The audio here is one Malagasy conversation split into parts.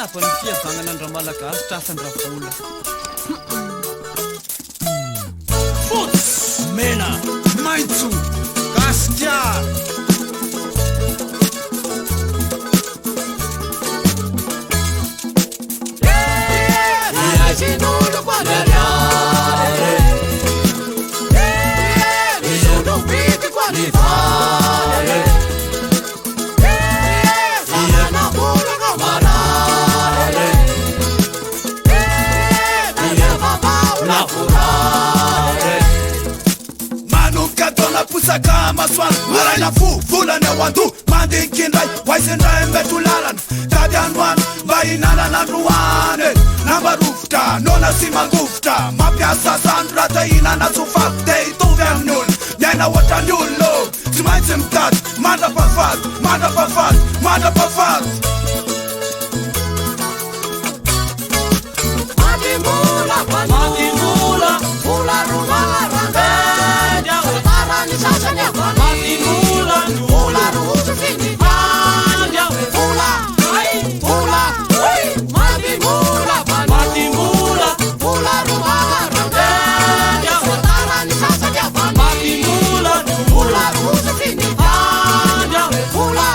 Tapany fihavanana malagasy trasan-dravola. Fotsy, mena, maitso, gaskia. Manuka dona pusaka maswano Marayna fu volana wandu Mandinkindray Waisindray mbetulalan Tady androany mba hinanana androany Nambarovitra nona sy mangovitra Mampiasa zandro raha ta hinana tsofaty Te hitovy amin'ny olo Miaina ohatrany olo Tsy maintsy mitady Mandrapafady Mandrapafady Mandrapafady Matimula Matimula Mula rumara Vendia Marani sasani avani Matimula Mula rusu fini Vendia Mula Mula Matimula Matimula Mula rumara Vendia Marani sasani avani Matimula Mula rusu fini Vendia Mula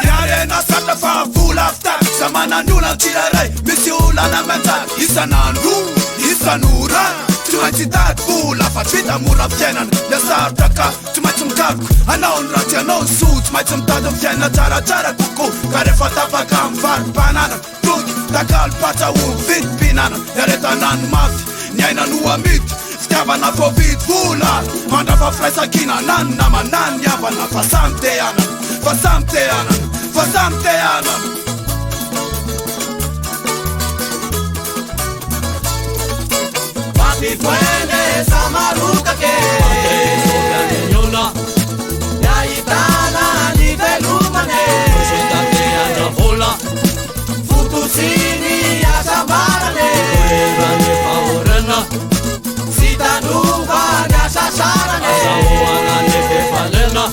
Yarena sata fa vula aftak Samananula tiraray Misy olana mentak Isanandro Isanora Tsy maintsy tady vola fa tsy vita mora fiainana Miasarotra ka tsy maintsy mikaroko Anao ny raha tianao ny so Tsy maintsy mitady ny fiainana tsaratsara koko Ka rehefa tapaka amin'ny varim-panana Toky takalo-patsa olo vidim-pinana Iaretanany mafy Ny aina no amidy Fitiavana fo vidy vola Mandrafa firaisakina Nany namanany Havana fa samy te anana Fa samy te anana Fa samy te anana Matifuende samaruka ke Yola Yaitana ni velumane Sundate andravola Futusini ya sambarane Rane faorana Sitanuva ya sasarane Sahuana nefe falena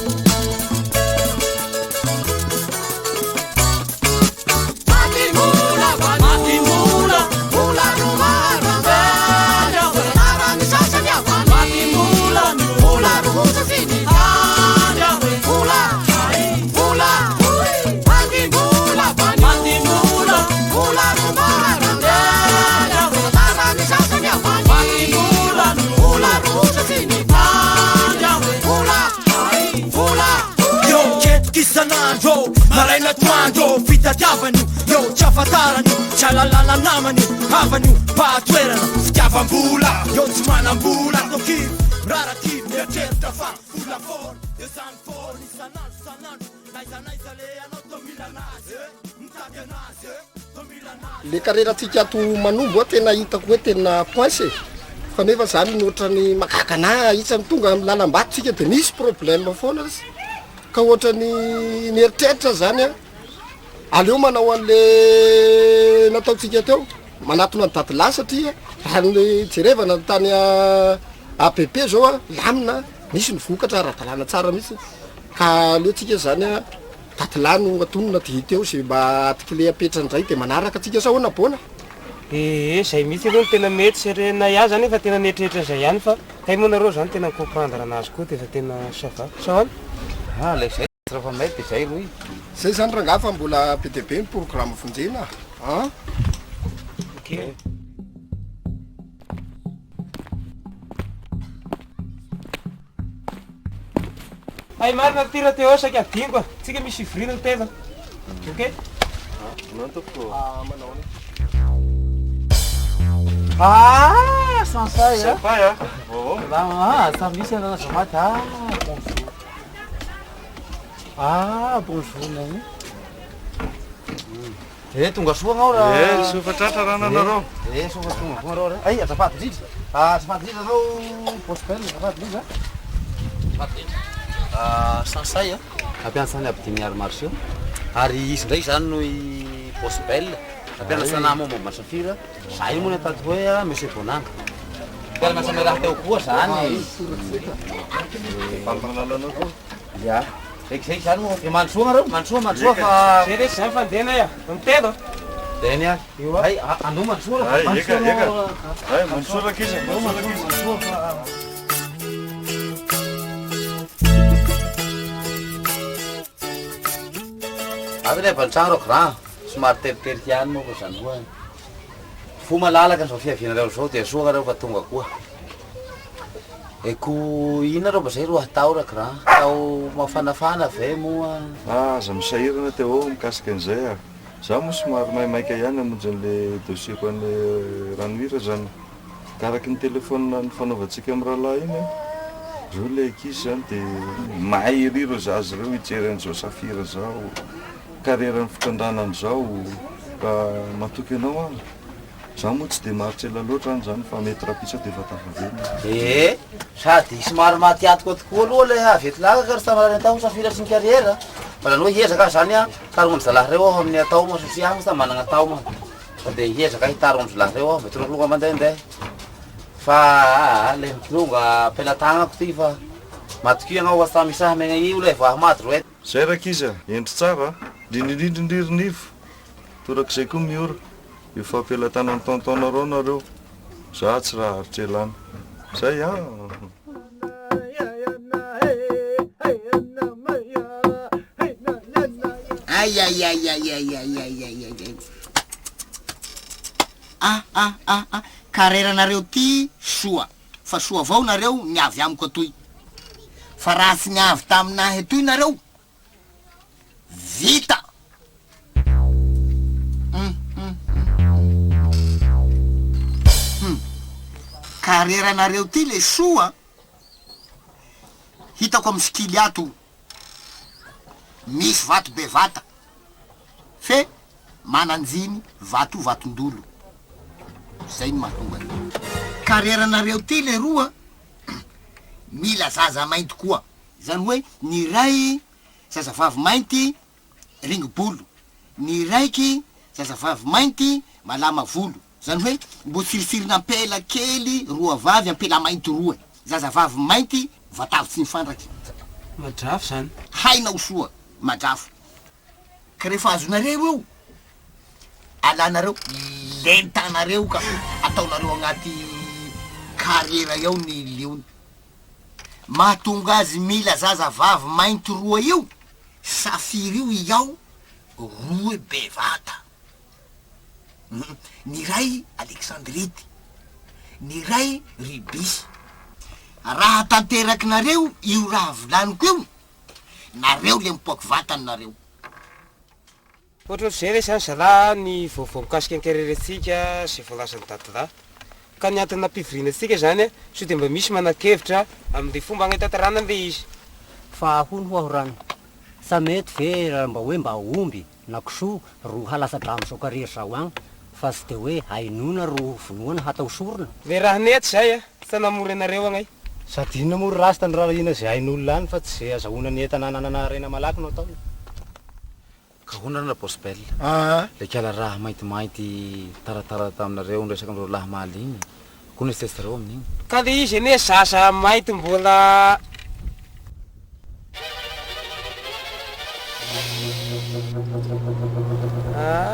Matimula Matimula Mula rumara Vendia Marani sasani avani Matimula Mula rusu fini Vendia Mula Matimula Matimula Mula rumara Vendia Marani sasani avani Matimula Mula rusu fini Vendia Mula Yo ketika isanandro Maraina toandro Fitadiavany Yo tsy afantarany Tsy alalana namany Havany Pahatoerana Fitiavam-bola Yo tsy manam-bola Tokiry Rarakivy Mieritreritra fa Vola fôry Izany fôry Isanandro Isanandro Naizanaiza le anao Tô mila anazy Mitady anazy Tô mila anazy Le kareratsika ato manombo a tena hitako hoe tena poince fa nefa zany ohatrany makakana isany tonga amin'ny lalam-batsika de misy problème foana ka ohatrany nieritreritra zany a aleo manao an'le nataotsika teo manatona ny daty la satria raha ny jerevana tany APP zao a lamina misy ny vokatra ara-dalàna tsara mihitsy ka aleotsika zany a daty la no atonona de teo zay mba atikile apetra ndray de manaraka atsika sao na bona zay mihitsy aloha tena mety serena iah zany fa tena netriretra zay ihany fa kay monareo zany tena comprendre anazy koa de fa tena sava sao lay zay rehefa mety de zay roy zay zany rangaha fa mbola be de be ny programme fonjena a ok ay marina tira teo saky adingo a tsika misy ivirina tena ok sansay sapay a sa misy anana zamaty bonjour nany tonga soa gnao raha sofatratra raha nanareo sofa tonga fonareo ra ay azafady indrindra azafady indrindra zao pospel azafady indrindra sansay a ampianasany abdimiary marché ary izy ndray zany no i pospel ampianasana momba masafira zay moa natady hoe monsieur bonanga mpianasamy raha teo koa zany ya zay zany moa de mandroa nareo mandroa fa zay rehetra zany fandehana ia mitelo deny a ay andao mandroa mansoraka izy avy le valtragno reo grand somary teritery ihany moa ko zany koa fo malalaka nizao fiavianareo zao de soaka reo fa tonga koa eko ina reo mba zay roa atao ra grand tao mafanafana ve moa aza misahirana teo ao mikasika an'izay a za moa somary maimaika ihany amonjy an'le dossier-ko an'le ranohira zany karaky ny telefona ny fanaovantsika amin'ny rahalahy iny zao le ankizy zany de mahay ery reo zazy reo hijery an'izao safira zao karieran'ny fitondranan'izao ka matoky anao a za moa tsy de maharitra ela loatra any zany fa mety rapitsa de efa tafaveny sady somary mahatiatoko tokoa aloha le avetylaka ka ry samarany atao safira sy ny kariera mbola no hiezaka zany a tarogny zalahy reo aho amin'ny atao ma satria aho sa managna atao ma de hiezaka hitarogny zalahy reo aho vetonokoloka mandehandeha fa le mitonga pelatagnako ty fa matoky agnao asa misaha megna io le vaha maty ro e zay raky izy a endry tsara ndrindrindrindririnivo torak'izay koa miora io fampelatana ny tontonareo nareo za tsy raha haritra elany zay a kareranareo ty soa fa soa avao nareo niavy amiko atoy fa raha tsy niavy taminahy atoy nareo vita kareranareo ty le soa hitako amy skily ato misy vato bevata fe mananjiny vatondolo zay ny mahatonga kareranareo ty le roa mila zaza mainty koa zany hoe ny ray zazavavy mainty ringobolo ny raiky zazavavy mainty malama volo zany hoe mbo tsirisirina ampela kely roa vavy ampela mainty roa zazavavy mainty vatavy tsy mifandraky madrafo zany hainao soa madrafo ka rehefa azonareo eo alanareo lentanareo ka ataonareo agnaty kariera eo ny liony mahatonga azy mila zazavavy mainty roa io safiry io iao roe bevata ny ray alexandrity ny ray ribisy raha tanteraky nareo io raha volaniko io nareo le mipoaky vatany nareo ohatrany zay re zany zala ny vaovao mikasiky ankereretsika sy voalasany datila ka ny antony nampivirinatsika zany a so de mba misy manakevitra am'le fomba agnatantarana an'le izy fa hono ho aho rano sa mety ve raha mba hoe mba omby na kisoa ro halasadramo zao kariera zao agny fa tsy de hoe hainona ro vonoana hatao sorona le raha nety zay a tsy namory anareo agnay sady inona mory rasta ny raha ina zay hain'olona any fa tsy zay azahoana ny entananana rena malaky no atao ka honana pospel le kala raha maintimainty taratara taminareo nresaka amreo lahy maly igny koa nestesareo amin'igny ka le izy ane sasa mainty mbola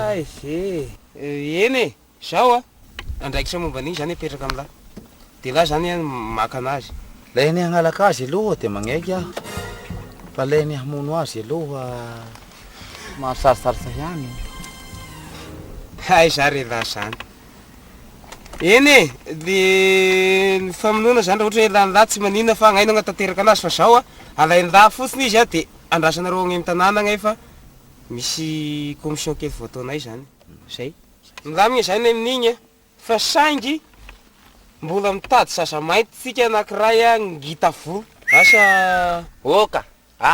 ay ze eny zao a andraiky sa momba an'igny zany apetraka am'lahy de lahy zany maka anazy le ny agnalaka azy aloha de magnaiky aho fa le ny hamono azy aloha mahasarosarotra ihany ay za re lahy zany eny de ny famonoana zany raha ohatra hoe lany lahy tsy maninona fa agnaino agnatanteraka anazy fa zao a alainy lahy fotsiny izy a de andrasanareo agny amy tanàna agnay fa misy commission kely voataonay zany zay milamigny zany amin'igny fa saingy mbola mitady sasa mainty tsika anakiray a ngita volo asa oka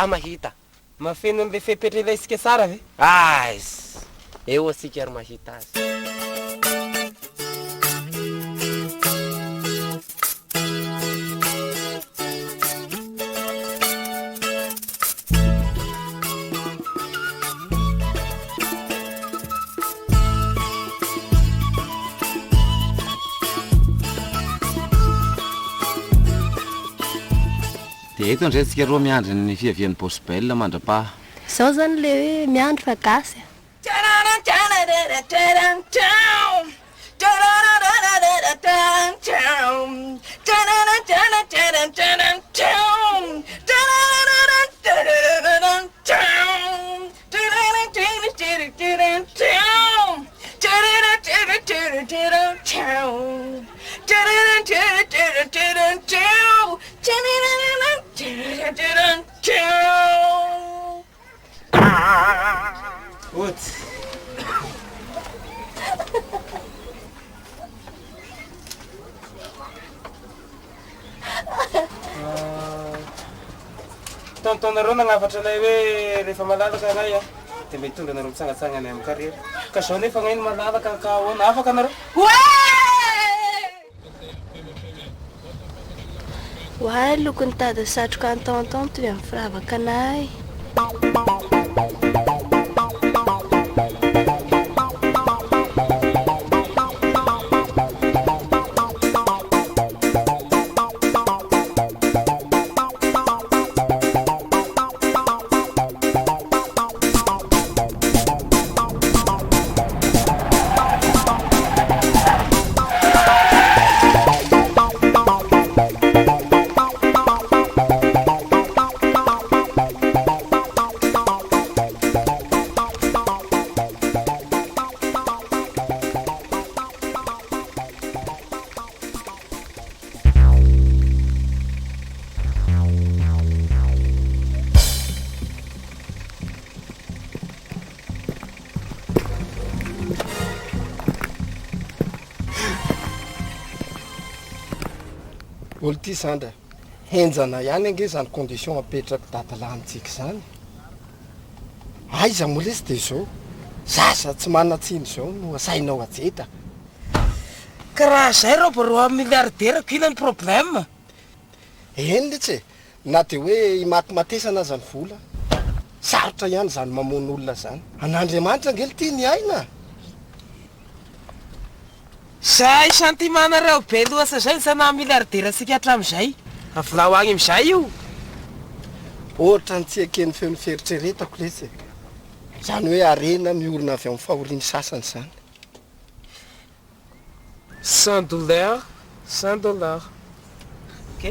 mahita mafeno an'le fepetrelaitsika tsara ve aizy eo asika ary mahita azy dia eto ndray tsika roa miandry ny fiavian'ny Bosbel mandrapaha. Zao zany le hoe miandry fa gasy. Taontaonareo nagnafatra anay hoe rehefa malalaka anay a dia mety tonga nareo mitsangatsangana amin'ny carrière ka zao nefa gnainy malalaka ka ahoana afaka anareo Hoay lokony tady satroka antaontaon toy amin'ny firavaka anay. Olo ty zandra henjana ihany ange zany condition apetraka dadalahantsika zany aiza mola izy dia zao zaza tsy manatsiny zao no asainao ajeta ka raha zay rao boreo milliardaire ko ina ny problème eny letsy na dia hoe imatymatesana zany vola sarotra ihany zany mamono olona zany an'Andriamanitra angely ty ny aina zay santimanareo be loasa zay sana milliardaire asika hatramin'izay avolao agny am'izay io ohatra ny tsy ekeny feony feritreretako letsy zany hoe arena miorina avy amin'ny fahoriany sasany zany $100 $100 ok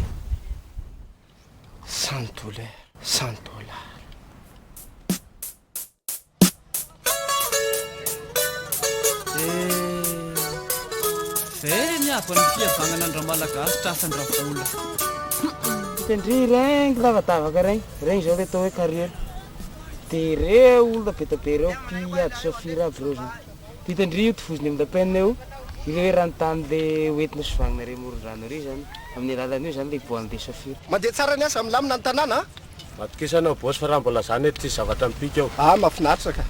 $100 $100 Very miavaka ny fihavanana andra malagasy trasan'dra vola tendry regny lavadavaka regny zao le atao hoe carrière dia reo olona betabe reo mpiady safira avy reo zany ditendry io tifoziny amin'ny lapene eo ireo hoe ranontany le hoentina sovagnina re moron-drano re zany amin'ny alalany io zany le boan'le safira mandeha tsara ny asa milamina ny tanàna Matokisana bosy fa raha mbola zany tsy zavatra mipika eo mahafinaritra ka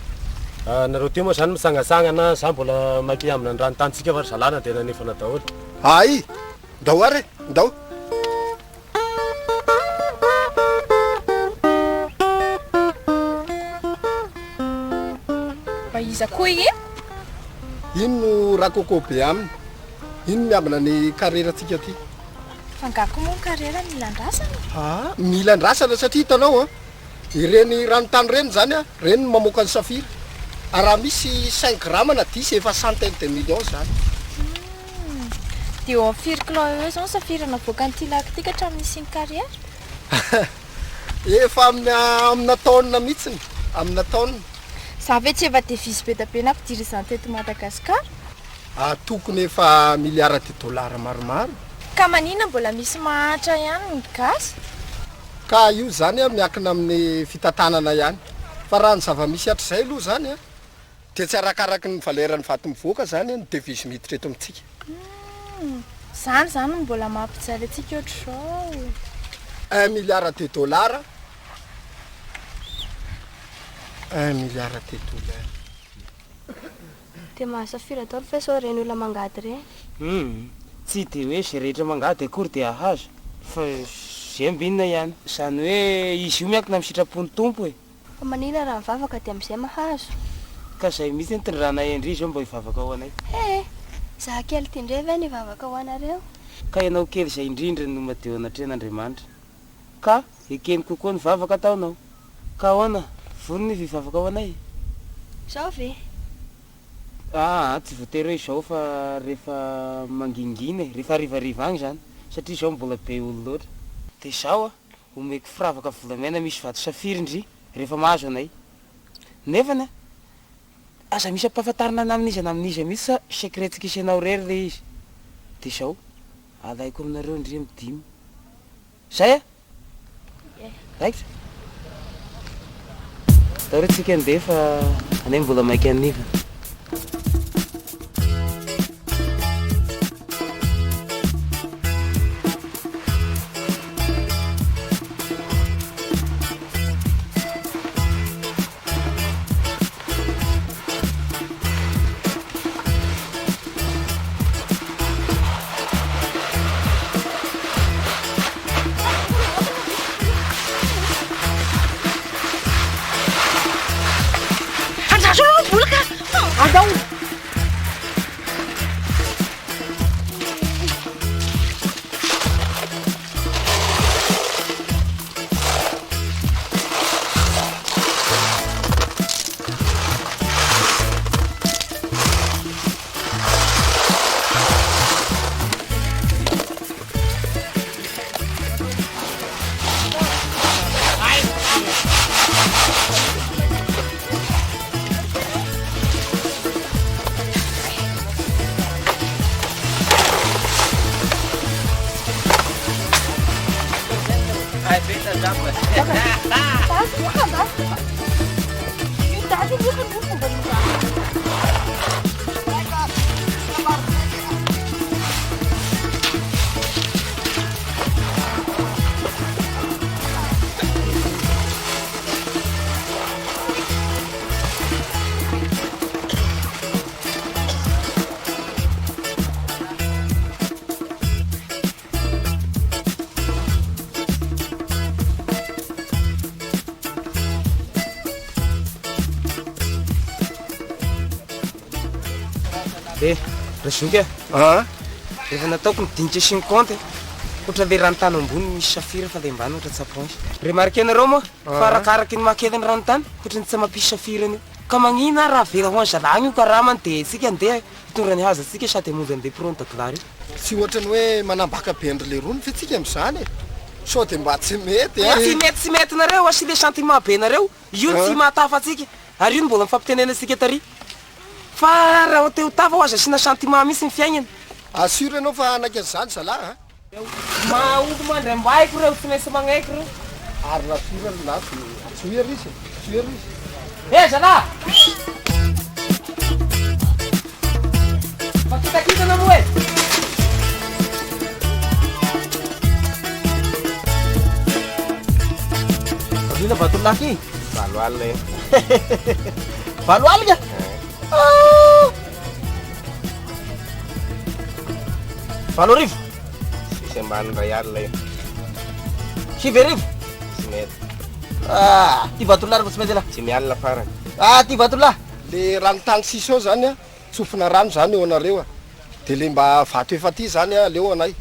nareo ty moa zany mitsangatsangana za mbola maky amina ny ranotantsika fa ry zalana dia nanefana daholo ay ndao ary ndao mba iza koa iny ino no raha kôkô be aminy ino miambina ny carrière atsika ty fangako moa ny carrière mila andrasana mila andrasana satria hitanao a ireny ranotany reny zany a reny mamoaka ny safira raha misy 5 gramma na 10 efa centaine de million zany dia eo amin'ny 4 kilo eo zao ny safira navoaka nyity laky tika hatramin'nisy ny carrière efa amina taonina mihitsiny amina taonina za ve tsy efa devise be da be na ampidiry izany teto Madagasikara tokony efa milliard de dollars maromaro ka manina mbola misy mahatra ihany ny gasy ka io zany a miakina amin'ny fitantanana ihany fa raha ny zava-misy hatr'izay aloha zany a dia tsy arakaraky ny valerany vaty mivoaka zany ny devise miditra eto amintsika zany mbola mampijaly atsika ohatr'izao 1 milliard de dollars 1 milliard de dollars dia mahasafira daholo fa sao reny olona mangady reny tsy dia hoe zay rehetra mangady akory dia ahazo fa zembinina ihany zany hoe izy io miankina amin'ny sitrapony tompo e fa manina raha mivavaka dia amin'izay mahazo ka zay mihitsy nytondranay endry zao mba hivavaka ao anay za kely tindray ve ny vavaka ho anareo ka ianao kely zay indrindra no madio anatrehan'Andriamanitra ka ekeny kokoa ny vavaka ataonao ka ahoana vonony vivavaka ao anay Zao ve? Tsy voatery hoe izao fa rehefa mangingina rehefa rivariva agny zany satria izao mbola be olo loatra de izao omeko firavaka volamena misy vato safirindry rehefa mahazo anay nefany aza misy ampahafantarina amin'izy mihitsy sa secretsika isanao rery le izy de izao alaiko aminareo indri midimy zay raikitra atao retsika andeha fa anay mbola mainka aniva Rezoky rehefa nataoko midinika 50 oatra le ranotany ambony misy safira fa le ambany oatra tsapoansy remarque anareo moa fa arakaraky ny makely ny ranotany oatra ny tsy mampisy safira an'io ka magnina raha vera ho any zalagny io ka ramany de sika andeha hitondra ny haza atsika sady amonjy andeha piron daklary tsy ohatrany hoe manambaka be andry le rony fa tsika am'izany sao de mba tsy mety tsy mety nareo asy le sentiment be nareo io tsy mahatafa atsika ary io ny mbola mifampitenena asika tary fa raha teo tafa ho aza asina sentiment misy ny fiaignana assure anao fa anaky an'izany zalahy maolo mandry ambaiko reo tsy maintsy magnaiko reo ary rasura na tsoerisy zalahy fakitakitana moa Avina vatolaky valo alina valo alina valo arivo sisy ambany ray alina io sivy arivo tsy mety ty vatolahy tsy mety lah tsy mialina farany ty vatolahy le ranotany sisao zany a tsofina rano zany eo anareo a de le mba vato efa ty zany a leo anay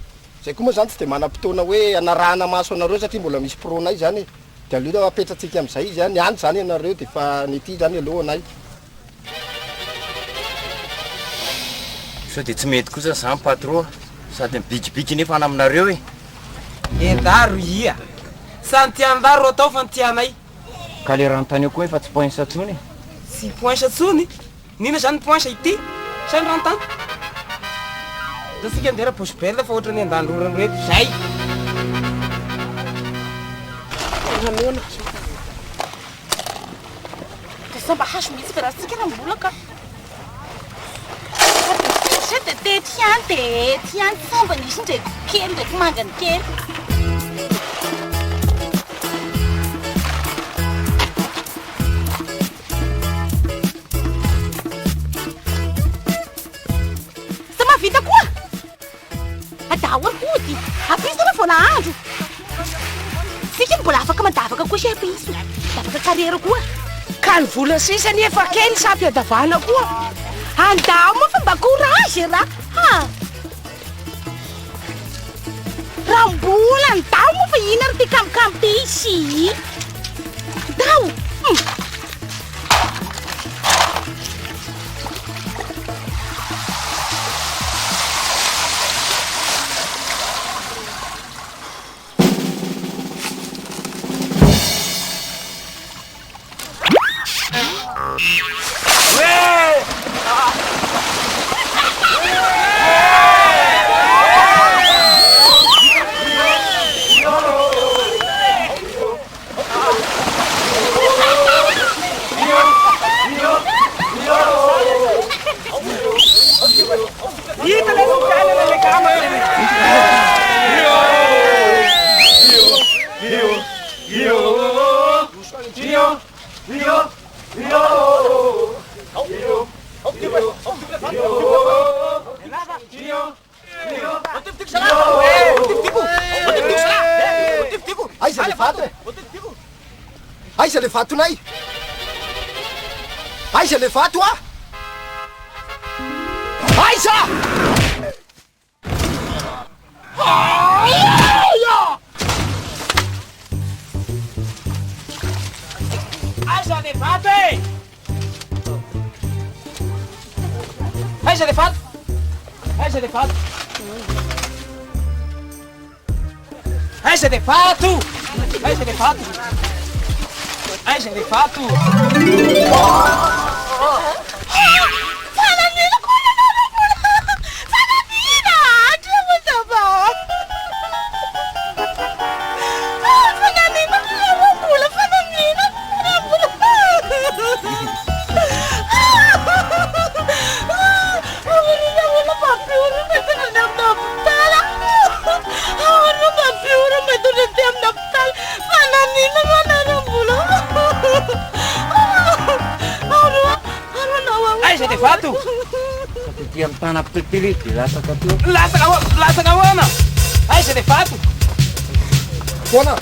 zay koa moa zany tsy de manam-potoana hoe anarahana maso anareo satria mbola misy pronay zany de aleo apetratsika am'izay izy any any zany anareo de fa nyty zany aleo anay sao de tsy mety kosa zany patron sady mibikibiky nefa ana aminareo endaro ia santiandaro atao fa ntianay ka le ranotany eo koa efa tsy poinsa atsony tsy poinsa atsony nina zany poinsa ity sany ranontany da sika andera posy belle fa ohatrany andandrorany reto zay Ramona. Samba haso mihitsy fa raha tsika nambolaka. Tiany samba nisy ndraiky kely ndraiky mangany kely. Sa mavita koa? Adahoany kody. Apisana vao nahandro. Sika mbola afaka mandavaka koa siapa iso. Davaka karera koa. Ka ny vola sisa nefa kely sampy adavana koa. Andao moa fa mba courage raha. Raha mbola andao moa fa ina ry ty kamokamo ty isy dao Aiza le vatonay? Aiza le vato a? Aiza! Aiza le vato e! Aiza le vato! Aiza le vato! Aiza le vato! Aiza le vato! Aiza le vato! Fanamina koa nanaravola! Fanamina! Hatramo zava! Fanamina nanaravola! Fanamina nanaravola! Fanamina papiura metto nel naptala! Papiura metto nel naptala! Fanamina nanaravola! Aiza le vato! Ty amin'ny tana petely lasaka teo. Lasaka ahoana? Aiza le vato! Foana,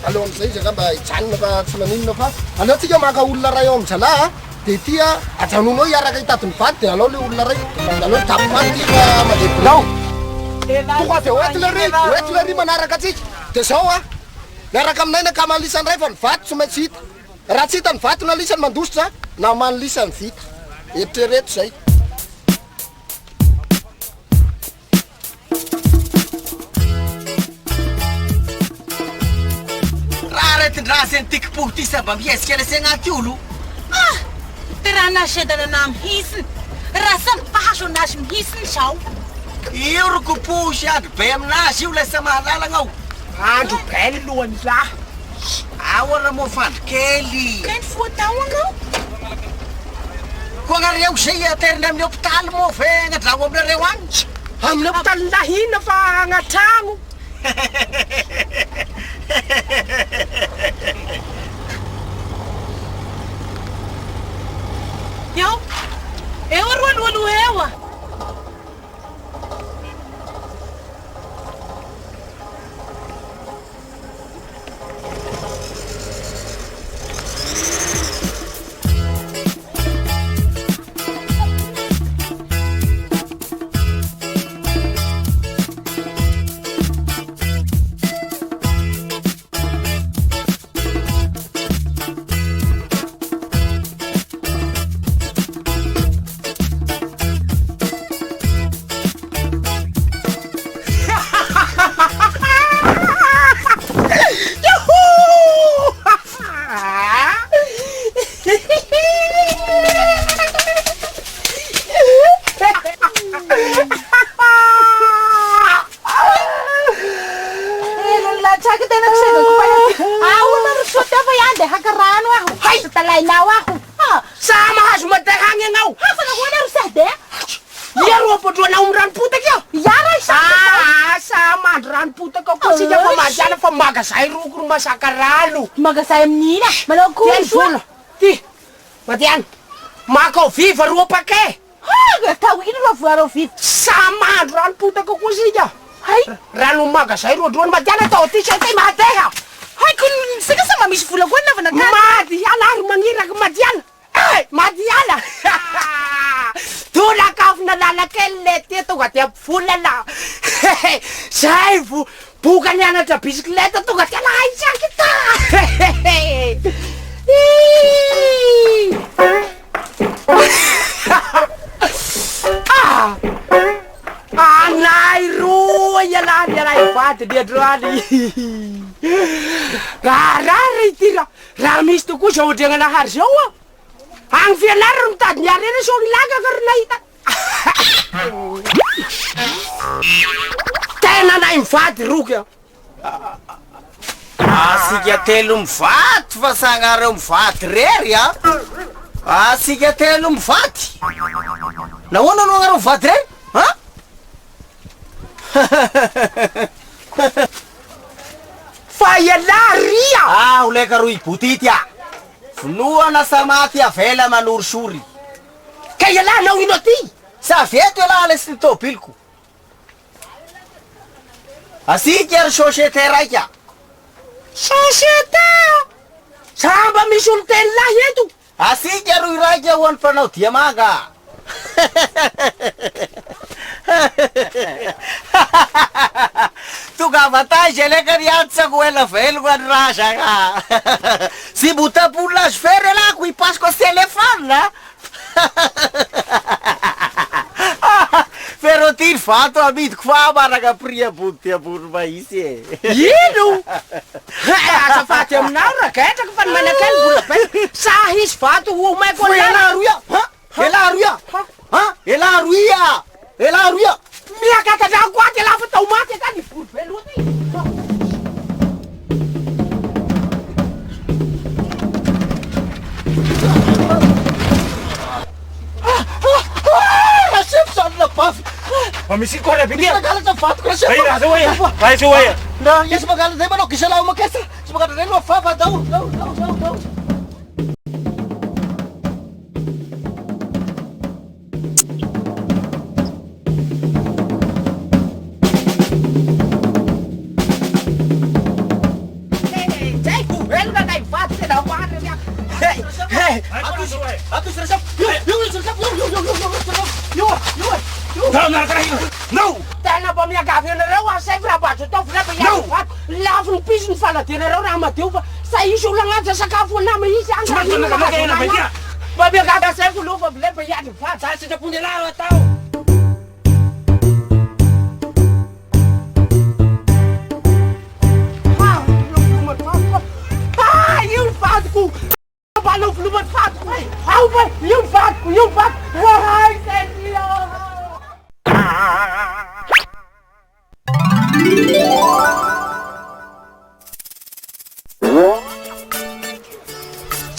aleo am'izay izy angamba hijanona fa tsy maninona fa aleo tsika maka olona ray ao am'zalahy de tia ajanonao hiaraka hitadiny vaty de alao le olona ray aleo tapomaty fa malebonao tonga de oetlery manaraka atsika de zao a miaraka aminay na kama lisany ray fa ny vaty tsy maintsy hita raha tsy hita ny vaty na lisany mandositra na manolisany vita eritrereto zay raha zay nytekipoho ty samba miezika lasegna aty olo ty raha nasedana na mihisiny raha samy paso anazy mihisiny sao io ro kopoho sy andro be aminazy io lasa mahalalagna ao andro be lohany lahy ahoana moa fandro kely keny foatao anao ko agnareo zay ateriny amin'ny hôpitaly moa fe agnadrago aminareo agny amin'ny hôpitaly lahina fa agnatragno eo aroa aloaloha eo a Magazay roko ro masaka rano magazay amin'ina manao akory vola ty madiana maka ao viva roa pake atao ino ro voarao viva samandro rano potaka koa sika hay rano magazay roadroany madiana atao ty sa tay mahatega haiko sika sama misy vola koa navana madiana ary magniraky madiana madiana tolakafo nalala kely le ty tonga de ampivolana zay vo boka nianatra bisikileta tonga tena haitsaky ta anay roa ialany ialay vaty ny androany raharary ty raha misy tokoa zao ondriagnanahary zao a agny fianary ro mitady niary eny so nilagaka ro nahita tena nay mivady roky a asika telo mivaty fa sagnareo mivaty rery a asika telo mivaty nahoana no agnareo mivaty rery a fa iala ria ho leka ro ibotity a finoana samaty avela manorosory ka iala nao ino aty sa veto iala lesy tobiliko asika ry société raika société samba misy olo telo lahy eto asika ro iraika ho an'ny mpanao diamanga tonga avantage aleka riantsako ela veloko any raha zaka sy botapoly azo fery alako ipasiko a téléphone ferotiny vato amidiko fa maraka prix ambony ty ambony mahisy e ino azafaty aminao ragatraka fa ny manakely mbola be sa hisy vato omaiko elaroia elaroia elaroia elaroia miakatadrako aty lafa tao maty aka ny volo be loa ty misy koa bidia Magala vato ko siya. Ay, nasa waya. Ay, sa waya. Na, yes magala tayo manok. Isa lang makesa. Sa magala rin mo, fava daw. Daw. Tena ba miagavy anareo a say rahabazo atao vreba iany vato lafo ny piso ny faladianareo raha madio fa sa isy olo agnaja sakafo anama izy any ba miagavy asay ko lofa bleba iany vato za sitrapony alaro atao io ny vadiko banao filomany fatiko ao ba io ny vadiko ay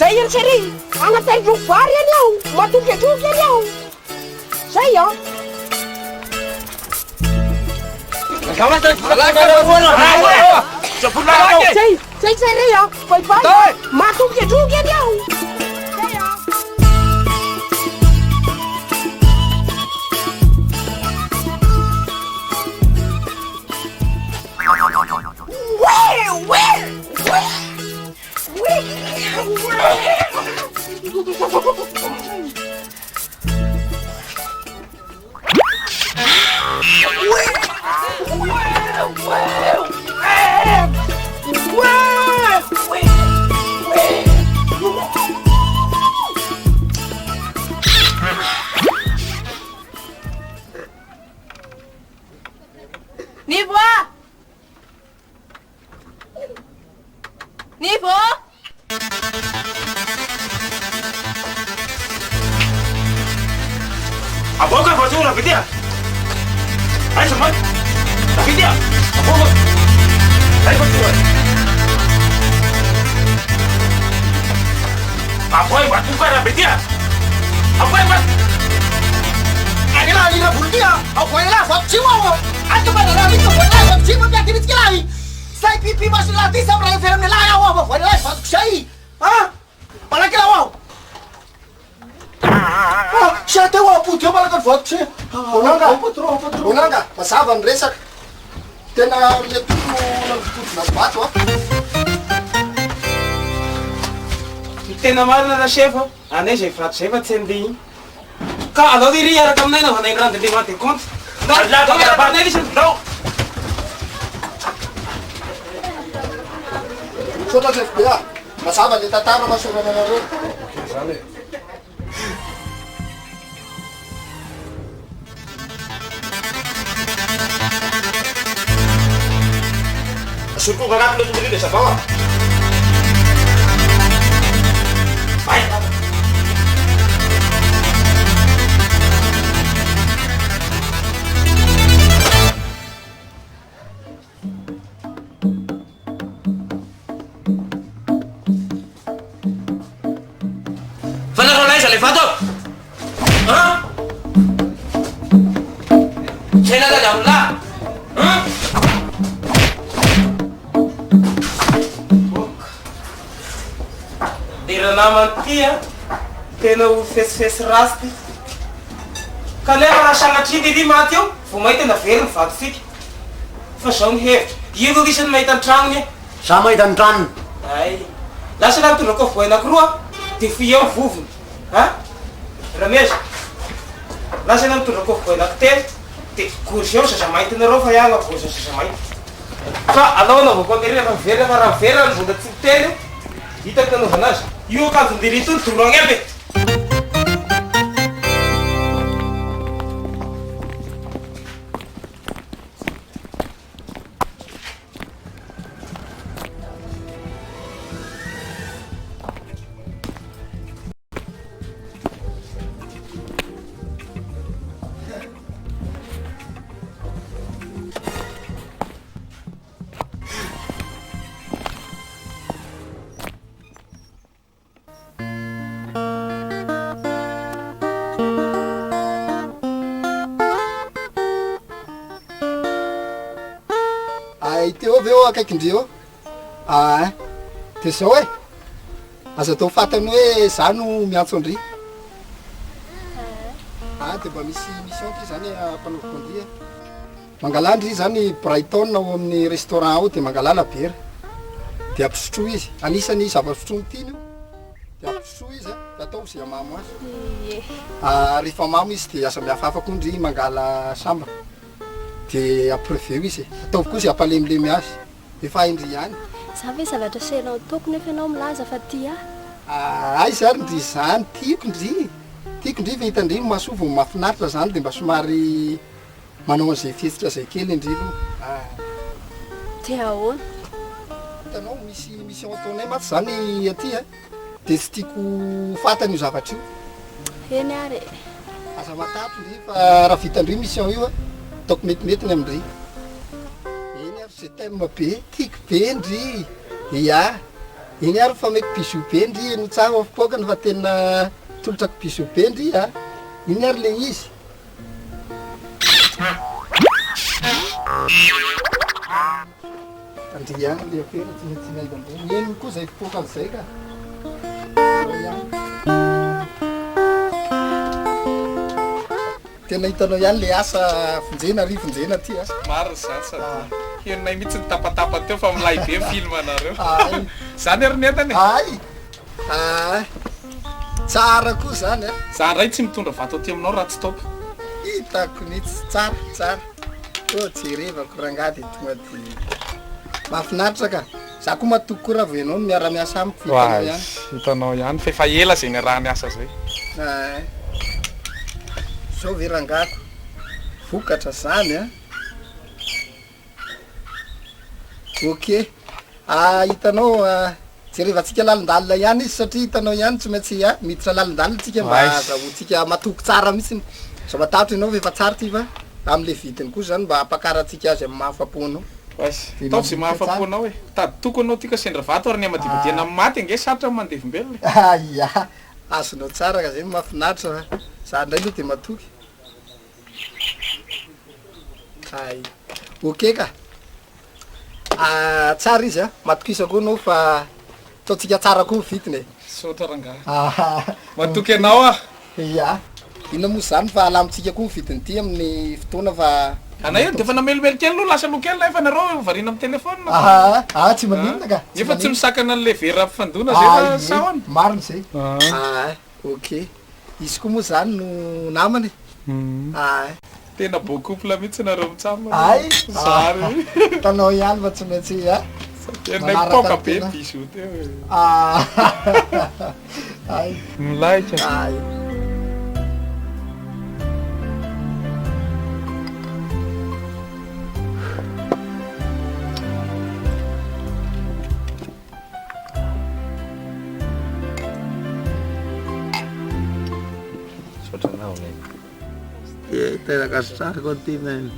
Zay yan seri, angatay yung vary yan yaw, matugya-tugya yan yaw. Zay yan. Zay seri yan, bye-bye. Matugya-tugya yan yaw. Zay yan. Nipo? Aboka kwa tu unapitia? Aisha mati. Napitia. Aboka. Haiko tu. Apoy watu kwa napitia. Apoy watu. Agila ina buldia. Apoy la fa chiwa. Atu pada la vito kwa la fa chiwa pia kibit kilai. Sai pipi masuk latih sama orang film ni lah ya wah. Wah lah fa sai. Ha? Pala kila wah. Siya tayo puti pala kan fa sai. Unanga, masava ny resaka. Tena letoko nampotona vato a. Tena marina ra chef, anay zay vato zay fa tsy andeha. Ka alao ry araka aminay na vanaingrandy le maty compte. No. Misaotra chef be mazava le tantara mahasorana anareo. Zany e. Surtout agnatin'ny tombony le savao a. Vai. Fanarò lei se l'hai fatto? Ah? Sei andata da un là? Ah? Dira namany ty a tena ho fesifesy rasy ty ka lefa raha sagnatry dy maty eo vo mahita tena very ny vatosika fa zao ny hevitra ino isany mahita ny tragnony e Sa mahita ny tranony ay lasa laha mitondra koa voay anakiroa de fi eo vovony a rameza lasa laha mitondra koa voay anakitelo de gory eo sasa mahita nareo fa iagna gory sasa mahita fa alaona vao koa rehefa mivery fa raha mivery ny vonda tsy miteny io hitako nanaovana azy io akanjon-dirito ny dorogny aby teo avy eo akaikindreo de zao e aza atao fatany hoe za no miantso andry de mba misy mission ty zany mpanaoviko andry mangala andry zany Brighton ao amin'ny restaurant ao de mangala labera de ampisotro izy anisany zava-pisotrony tiany io de ampisotro izy de atao zay amamo azy rehefa mamo izy de aza miafafa koa ndry mangala samba de apreveo izy ataovy koa zay ampalemilemy azy efa indry ihany za ve zavatra selanao toko nefa anao milaza fa ty ay zany ndry zany tiako ndry fa hitandry mahasovo mahafinaritra zany de mba somary manao an'izay fihetsitra zay kely indry aloha te ahoana hitanao misy mission ataonay maty zany aty de tsy tiako fatany io zavatra io eny ary aza matato ndry fa raha vitandry mission io ataoko metimetiny amindry eny ary zay thème be tiako be ndry ya eny ary fa meko bisou be ndry no tsara afipokany fa tena tolotrako bisou be ndry iny ary le izy andry any le afera tsinatsinaiky ambony eny koa zay fipoka zay ka tena hitanao ihany le asa fonjena ry fonjena ty maro zany sady henonay mihitsy ny tapatapa teo fa milay be film anareo zany ary netany ay tsara koa zany zany ray tsy mitondra vato aty aminao raha tsy taoko hitako nitsy tsara jerevako rangady tonga de mahafinaritra ka za koa matoko koa raha voenao no miara-miasa amiko hitanao ihany hitanao ihany fa efa ela zay ny raha miasa zay zao ve rangako vokatra zany ok hitanao jerevantsika lalindalina ihany izy satria hitanao ihany tsy maintsy miditra lalindalina tsika mba azahotsika matoko tsara mihitsy za matatra ianao efa tsara ty fa am'le vidiny koa zany mba ampakaratsika azy amy mahafaponao tao zay mahafaponao e tady toko anao tika sendra vato ary ny amadivadiana amy maty ange sarotra mandevimbelona ya azonao tsara ka zay mahafinaritra za ndray aloha de matoky ay ok ka tsara izy matokisa koa anao fa ataotsika tsara koa vitiny sotra rangaha matoky anao ya ina moa zany fa alamitsika koa vidiny ty amin'ny fotoana fa ana io de fa namelomelo kely aloha lasa lokely la efa nareo varina amy telefone tsy maninona ka efa tsy misakana an'le vera fandona zay fa sahoana mariny zay ok izy koa moa zany no namany tena beau couple mihitsy nareo mitsamo ay zary tanao ihany fa tsy maintsy Tena poka be piso teo. Ay. Milaitra. Ay. Tena kasarko ty men.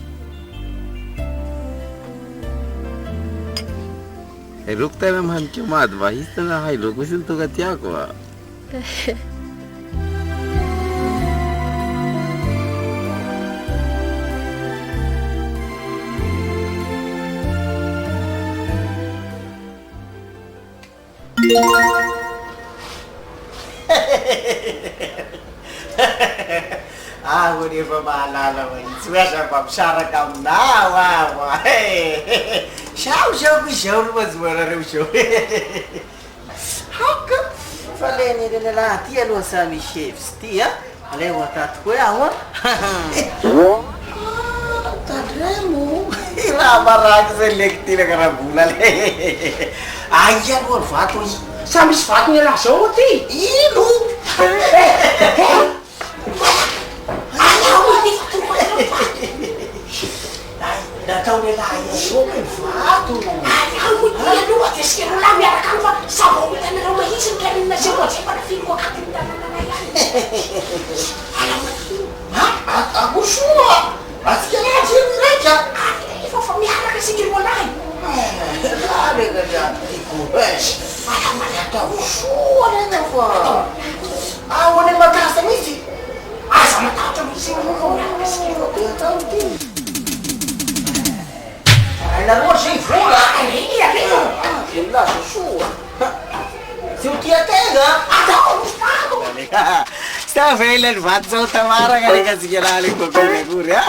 Elok tena man kimat bahis tena hai lok usil tu katia ko. Ako di pa maalala mo yung swesya pamsara ka na, wawa. Siyaw naman suwara rin siya. Haka, faleni rin nila, tiya lo sa mi chefs, tiya. Alewa tatko ya, wa? Tadremo. Ilabarag sa lekti na karabunal. Ayan, wal fato. Samis fato niya laso, ti. Ilo. Datang nila ayaw mo kay Fato. Ayaw mo niya luwa. Kasi kaya lang yara ka ba? Sabaw mo na raw mahisin ka rin na siya. Kasi parang ko katinda na yan. Alam mo ito. Ha? At ako suwa. At kaya nga siya nila. Ipapamiyara kasi giwalay. Sabi ka dyan. Alam mo na ito. Suwa na na po. Awa na mataas na misi. Asa mataas na misi. Kasi kaya din. Ay, naroon siya yung fula. Ay, ito. Yun lang, susuwa. Si Utia Tega. Ataw, Gustavo. Sta feeling fat so tamara ka rin kasi kinaling ko pinaguri, ha?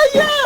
Yeah!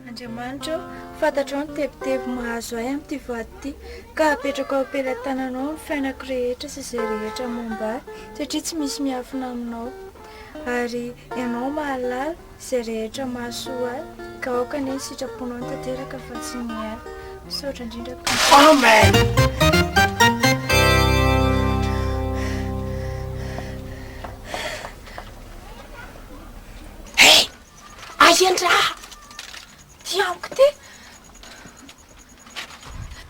Andriamanitra, fantatrao ny tebiteby mahazo ahy amin'ity vady ity, ka apetraka ao am-pelantananao ny fiainako rehetra sy izay rehetra momba ahy, satria tsy misy miafina aminao. Ary ianao mahalala izay rehetra mahasoa ahy, ka aoka ny sitraponao ny tanteraka fa tsy ny ahy. Misaotra indrindra. Amen. Hey! Ayandra! Tiamko ty!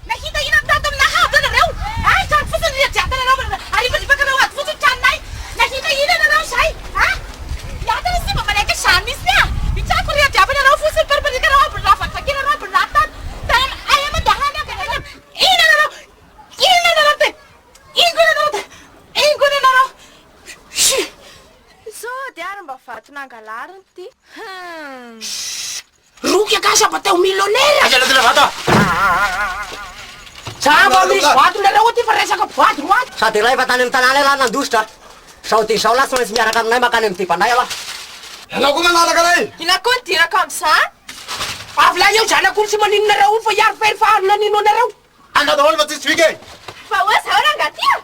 Nakita yun ang tatong nahaba na raw! Ay, saan po sa niyadjata na raw! Ariba-riba ka raw at po sa tiyanay! Nakita yun na raw siya! Ha? Yata na si mamalay ka shamis niya! Itsa ko niyadjaba na raw po sa perbali ka raw! Berlafat pa kina raw! Berlatan! Dahil ayaw mo dahan na ka raw! Ina na raw! Ina na raw! Ingo na raw! Ingo na raw! So, diarang ba fato nangalaran ty? Rukia casa bateu milionaire. Aja na fato. Sama mis fato na raw ti paresa ka fato wat. Sa tilay patanim tanale la ng dusta. Sa uti sa ulas mas miara kan nay makanim ti panay la. Hello ko manala ka ray. Hinakon tira kamsa? Avla yo jana kun si manin na raw fa yar pel fa na nino na raw. Ana dol batis swige. Fawas orang gatia.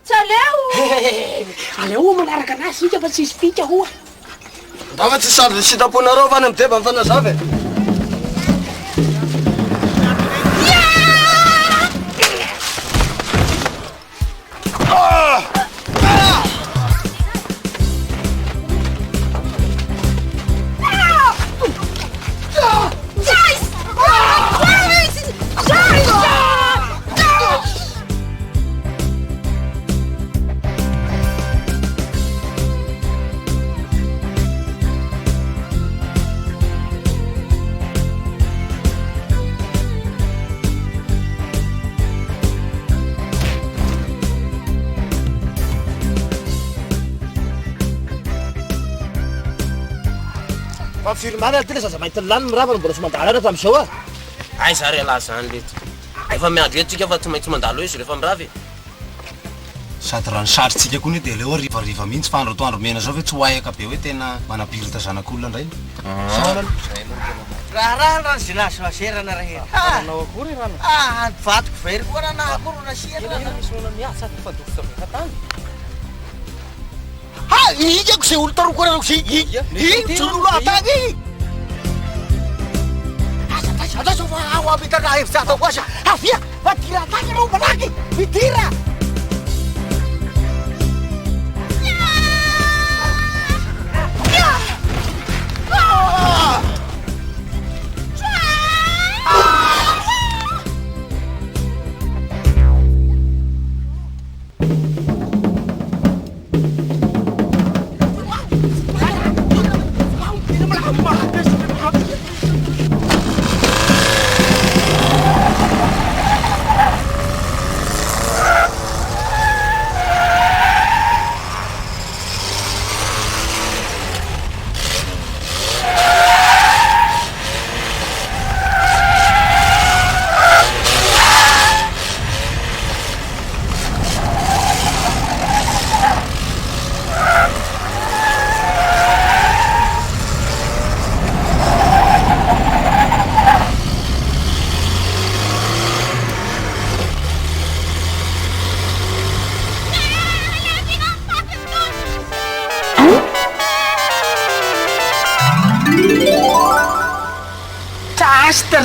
Saleu. Aleu manara ka na si ja basis ficha huwa. Dapat si Sardi sitapon na raw vanam te ban fanasave. firmana ty le zaza mahita lany mirava mbola tsy mandalana tam'izao a ay za re lahy zany lety efa miandro etsika fa tsy maintsy mandalo izy rehefa miravy sady raha ny sarotsika koa ny de leo rivariva mihitsy fa andro toandro mena zao hoe tsy hoaika be hoe tena manapirita zanak'olona ndray raha zay lasoaserana rahenao akory rano vatoko very koa raha na akory nasiana miasa fadokosavetantany ha ikako zay olo taroko ranako zay tsonolo atany aza fa ao apitaka efizato asa avia fatira atany rao malaky mitira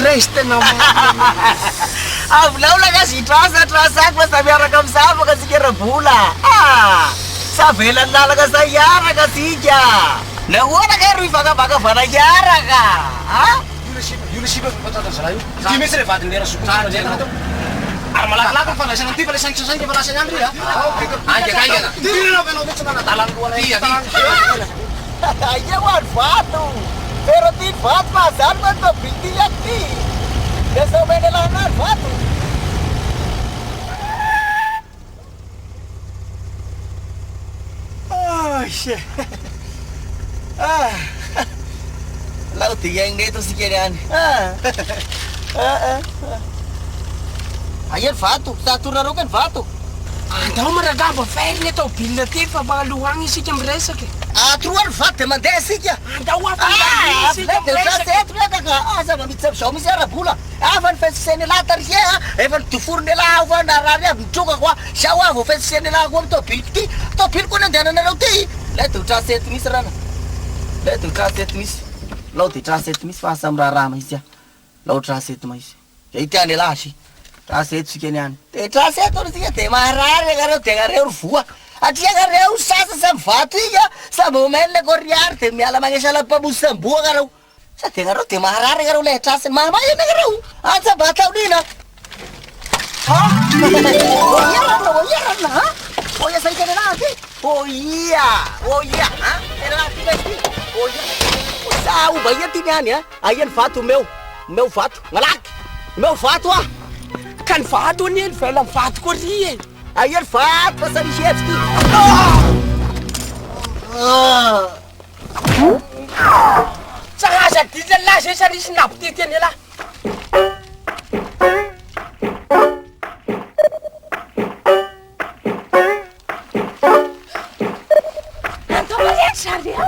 Restana avolaola ka zitrasako fa sa miaraka misavaka sika rabola sa velany lalaka sa iaraka sika nahoana ka ro ivakavakavana iaraka ty mihitsy re vadiny lera sokotsara ary malakilaky fandraisana ty fa le sainkisasainky fa lasany andry anao mitsy manadalany loana ia ho any vato pero ty vato mahazany fa tobity akty desa menelahana vato lao ty iaigneto sika riany aia ny vato tatornareo ka ny vato andao maragamba feriny atao bilina ty fa mahaloagny isika miresaka troany vato de mandeha sika andao zava mitsy am'izao misy arabola afa ny fesiseny lahy tarie efa nidoforony lahy fa narary avy mitroka koa sao avy fesiseny lahy koa mitobily ty tobily koa ny andehananareo ty le de trasety misy rana le de trasety misy lao de trasety misy fa asa amiraha mahitsy a lao trasety mahitsy zay tiany lahy sy trasety sika niany de trasety olo sika de maharary akareo de akareo ry voa atria kareo sasa samy vato ika samby omelile koriary de miala magnesala mpamosy samboa kareo sa de kareo de maharary kareo le trasiny mamayana kareo atsa mba ataonina oiarana oia saikany anazy oia sa omba ia ty niany aia ny vato meo vato malaky meo vato a ka ny vato any ny vela ny vato koa ry e aia ny vato fa sa misy hetsiky tsahaza dila lahy zay sa risy napotety any lahy Sareo.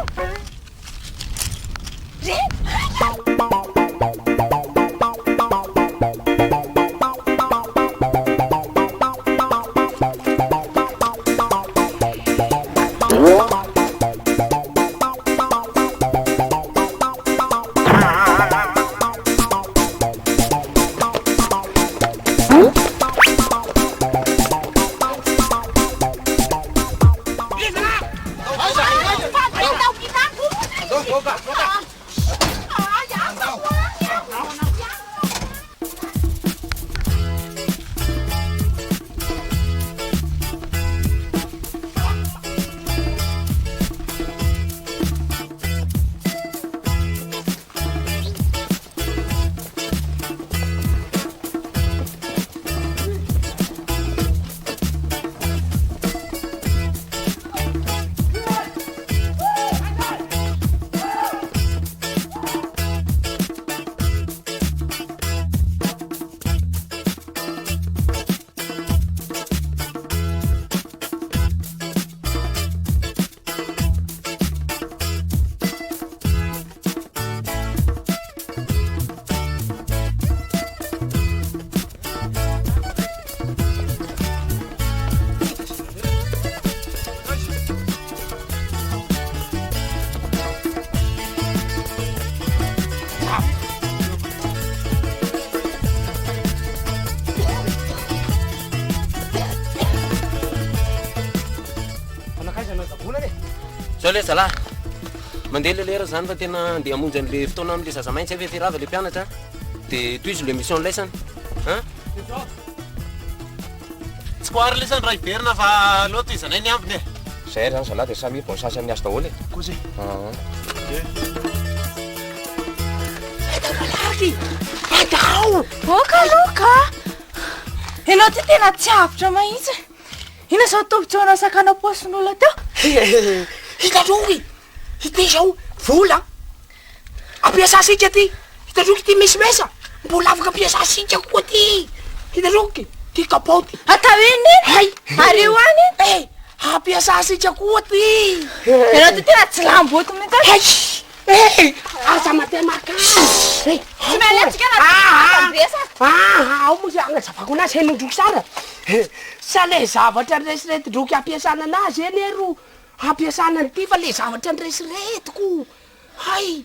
zao le zalahy mandeha lelera zany fa tena andeha hamonjy an'le fotoana am'le zaza maintsy ave firava le mpianatra dia toizy le mission laisany a tsy ko ary lesany raha iverina fa aloha toy izanay ny ambiny e zay zany zalahy dia samy bon sasy amin'ny asa daholo e koa zay malaky atao okaloka ianao ty tena tsy avitra mahitsy ina zao tombotsoana sakana posin'olona teo hitanroky ity zao vola ampiasa sika ty hitanroky ty mesimesa mbola afaka ampiasa sika koa ty hitanroky ty kapoty atao iny hay ary io any e ampiasa sika koa ty ianao ty tena tsy lamboto mihitsy aza matemaka tsy maletsika ao moa zay agnazavako anazy henondroky sara sa le zavatra nresiretindroky ampiasana anazy eny ero ampiasana nyty fa le zavatra nresiretiko hay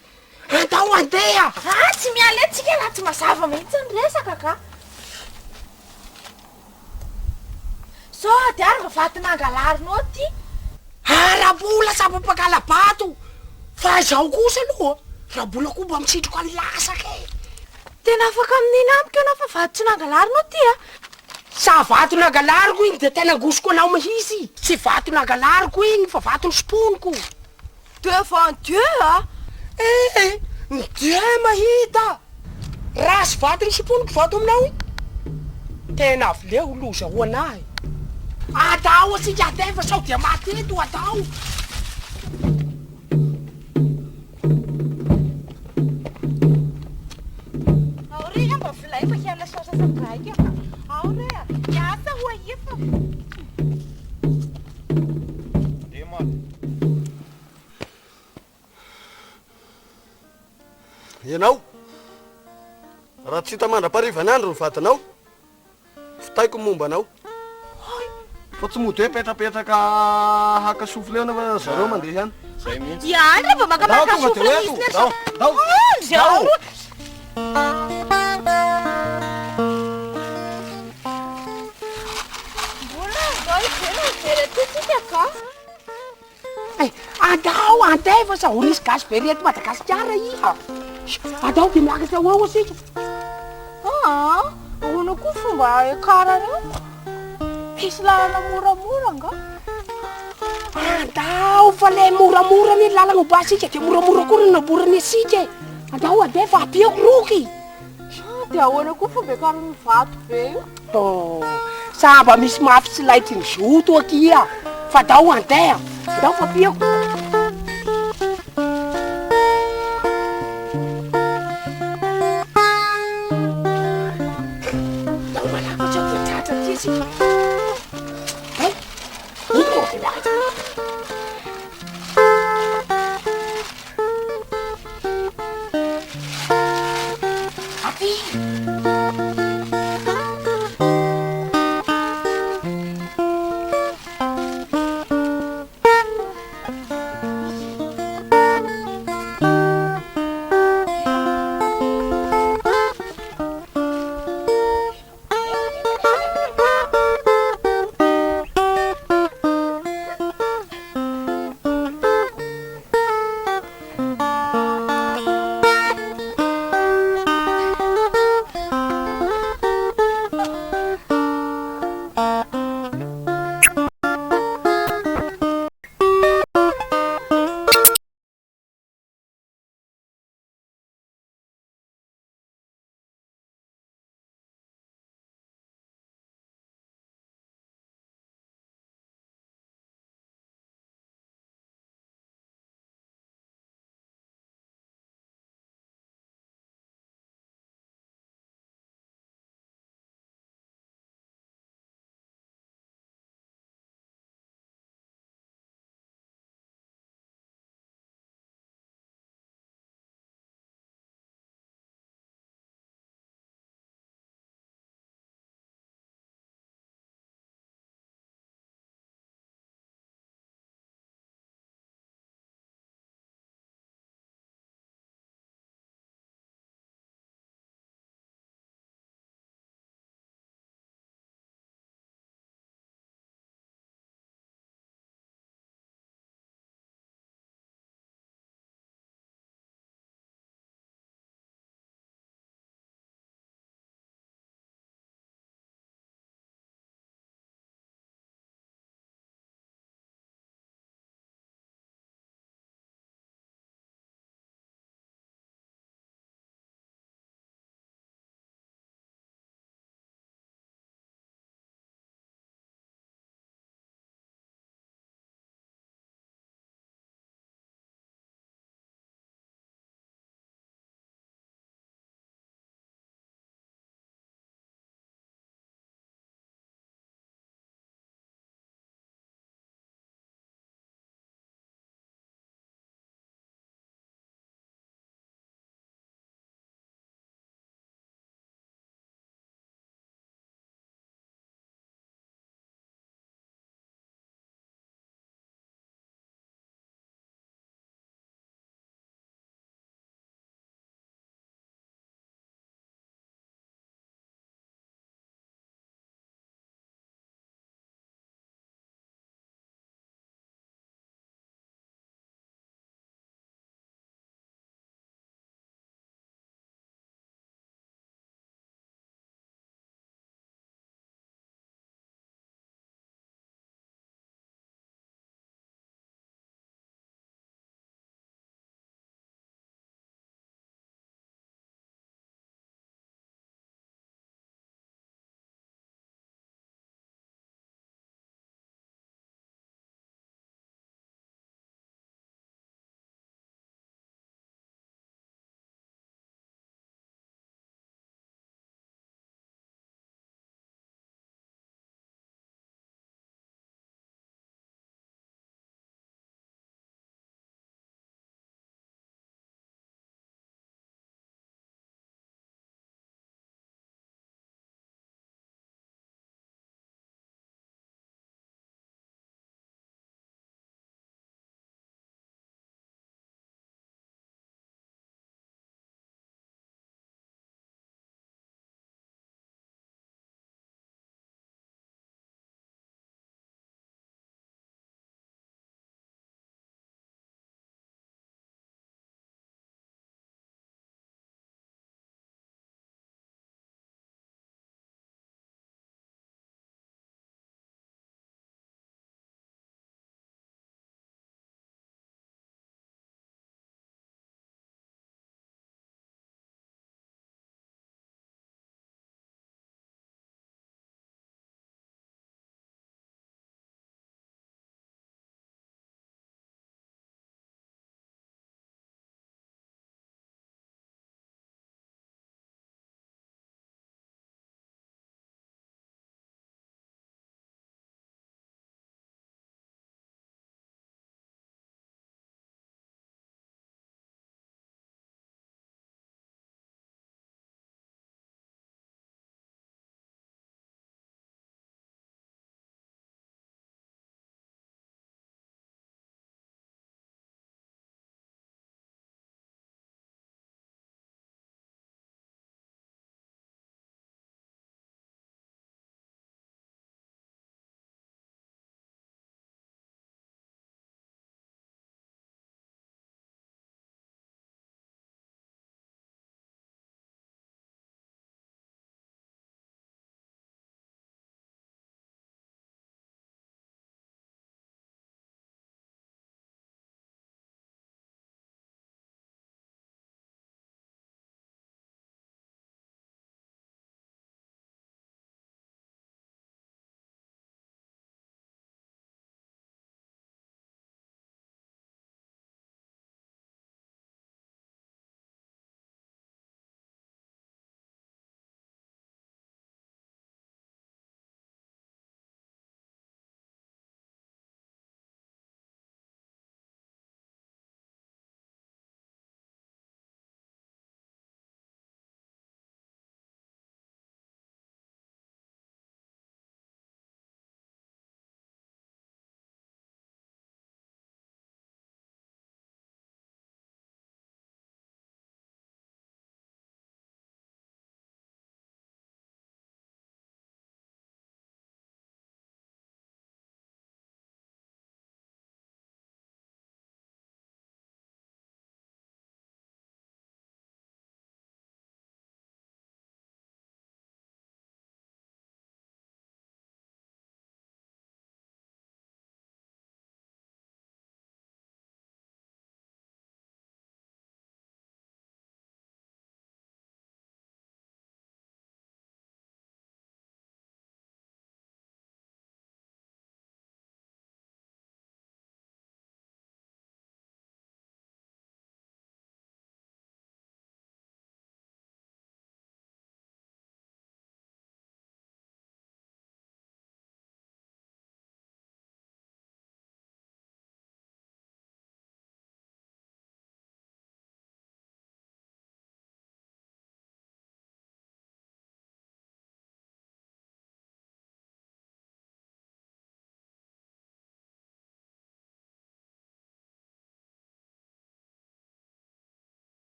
atao andeha tsy mialetsika na tsy mazava mihitsy nyresaka ka so di ary vavatynangalarinao ty arabola sapapakalabato fa zao kosa aloha raha bola koa mba mitsitroko any lasaka e tena afaka amin'iny amiko anao fa vato tsy nangalarinao ty a sa vato nangalariko iny de tena gosoko anao mihisy tsy vato nangalariko iny fa vato ny sponiko devant Dieu a Dieu mahita raha sy vato ny sponiko vato aminao tena avileo loza ho anahy atao asika atefa sao dia mateto atao aoria mba vilay fa hiala sasasadraiky aoria iasa ho ahifa ianao raha tsy hita mandra-parivanandro ny vatanao fitaiko momba anao fa tsy mody hoe petrapetraka haka sofle eo na zareo mandeha ihany zay mihitsy iany rehefa makamaka sofle misy zao mbola zao ivena ivery atytsika ka atao antefa sa ho nisy gasy be reto Madagasikara iha atao de miakatra ho ao asika ahoana koa fomba ekara reo misy lalana moramora nga atao fa le moramora ny lalana obasika de moramora koa ny naborany asika atao adefa apiako roky de ahoana koa fomba ekarany vato be io samba misy mafy tsy laitry ny zoto akia fa atao andeha atao fa apiako